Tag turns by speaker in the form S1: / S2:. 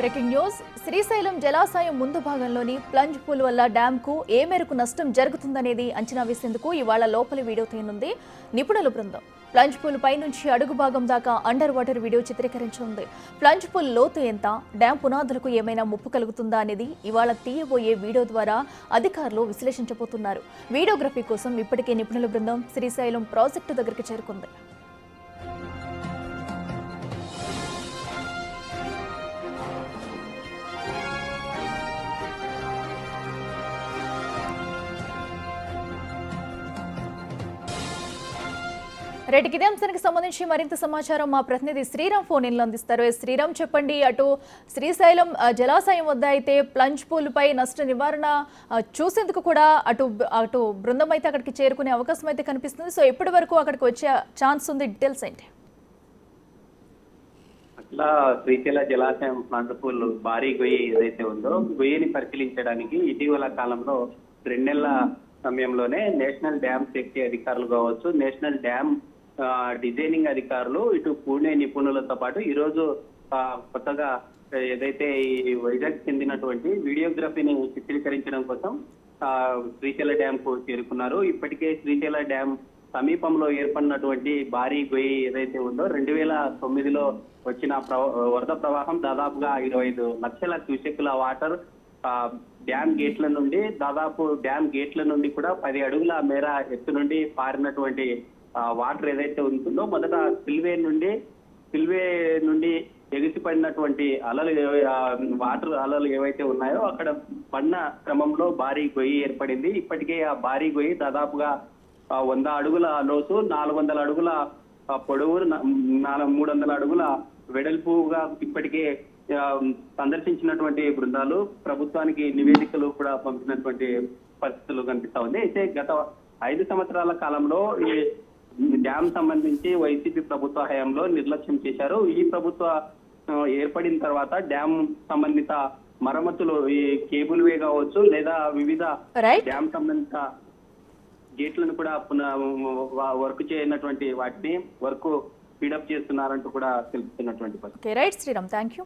S1: Breaking news. Srisailam జలాశయం ముందు భాగంలోని ప్లంజ్ పూల్ వల్ల డ్యాంకు ఏ మేరకు నష్టం జరుగుతుందనేది అంచనా వేసేందుకు ఇవాళ లోపలి వీడియో తీయనుంది నిపుణుల బృందం. ప్లంజ్ పూల్ పై నుంచి అడుగు భాగం దాకా అండర్ వాటర్ వీడియో చిత్రీకరించనుంది. ప్లంజ్ పూల్ లోతు ఎంత, డ్యాం పునాదులకు ఏమైనా ముప్పు కలుగుతుందా అనేది ఇవాళ తీయబోయే వీడియో ద్వారా అధికారులు విశ్లేషించబోతున్నారు. వీడియోగ్రఫీ కోసం ఇప్పటికే నిపుణుల బృందం శ్రీశైలం ప్రాజెక్టు దగ్గరికి చేరుకుంది. రేటికి ఇదే అంశానికి సంబంధించి మరింత సమాచారం మా ప్రతినిధి శ్రీరామ్ ఫోన్ ఇన్లో అందిస్తారు. శ్రీరామ్, చెప్పండి. అటు శ్రీశైలం జలాశయం వద్ద అయితే ప్లంజ్ పూల్ పై నష్ట నివారణ చూసేందుకు కూడా అటు బృందం అయితే అక్కడికి చేరుకునే అవకాశం అయితే కనిపిస్తుంది. సో ఎప్పటి వరకు అక్కడికి వచ్చే ఛాన్స్ ఉంది? డీటెయిల్స్ ఏంటి?
S2: అట్లా శ్రీశైల జలాశయం ప్లంజ్ పూల్ భారీ గొయ్యి ఏదైతే ఉందో గొయ్యిని పరిశీలించడానికి ఇటీవల కాలంలో 2 నెలల సమయంలోనే నేషనల్ డ్యామ్ సేఫ్టీ అధికారులు కావచ్చు, నేషనల్ డ్యామ్ డిజైనింగ్ అధికారులు, ఇటు పూణే నిపుణులతో పాటు ఈరోజు కొత్తగా ఏదైతే ఈ వైజాగ్ చెందినటువంటి వీడియోగ్రఫీని చిత్రీకరించడం కోసం శ్రీశైల డ్యామ్ కు చేరుకున్నారు. ఇప్పటికే శ్రీశైల డ్యామ్ సమీపంలో ఏర్పడినటువంటి భారీ గొయ్యి ఏదైతే ఉందో 2009లో వచ్చిన వరద ప్రవాహం దాదాపుగా 25 లక్షల క్యూసెక్కుల వాటర్ డ్యామ్ గేట్ల నుండి కూడా 10 అడుగుల మేర ఎత్తు నుండి పారినటువంటి వాటర్ ఏదైతే ఉంటుందో మొదట స్పిల్వే నుండి ఎగిసిపడినటువంటి వాటర్ అలలు ఏవైతే ఉన్నాయో అక్కడ పడిన క్రమంలో భారీ గొయ్యి ఏర్పడింది. ఇప్పటికే ఆ భారీ గొయ్యి దాదాపుగా 100 అడుగుల లోతు, 400 అడుగుల పొడవు, 300 అడుగుల వెడల్పుగా ఇప్పటికే సందర్శించినటువంటి బృందాలు ప్రభుత్వానికి నివేదికలు కూడా పంపినటువంటి పరిస్థితులు కనిపిస్తా ఉంది. అయితే గత 5 సంవత్సరాల కాలంలో ఈ డ్యామ్ సంబంధించి వైసీపీ ప్రభుత్వ హయాంలో నిర్లక్ష్యం చేశారు. ఈ ప్రభుత్వ ఏర్పడిన తర్వాత డ్యామ్ సంబంధిత మరమ్మతులు, ఈ కేబుల్ వే కావచ్చు లేదా వివిధ డ్యామ్ సంబంధిత గేట్లను కూడా వర్క్ చేయనటువంటి వాటిని వర్క్ స్పీడప్ చేస్తున్నారంటూ కూడా తెలుపుతున్నటువంటి పరిస్థితి.
S1: Right Sriram, thank you.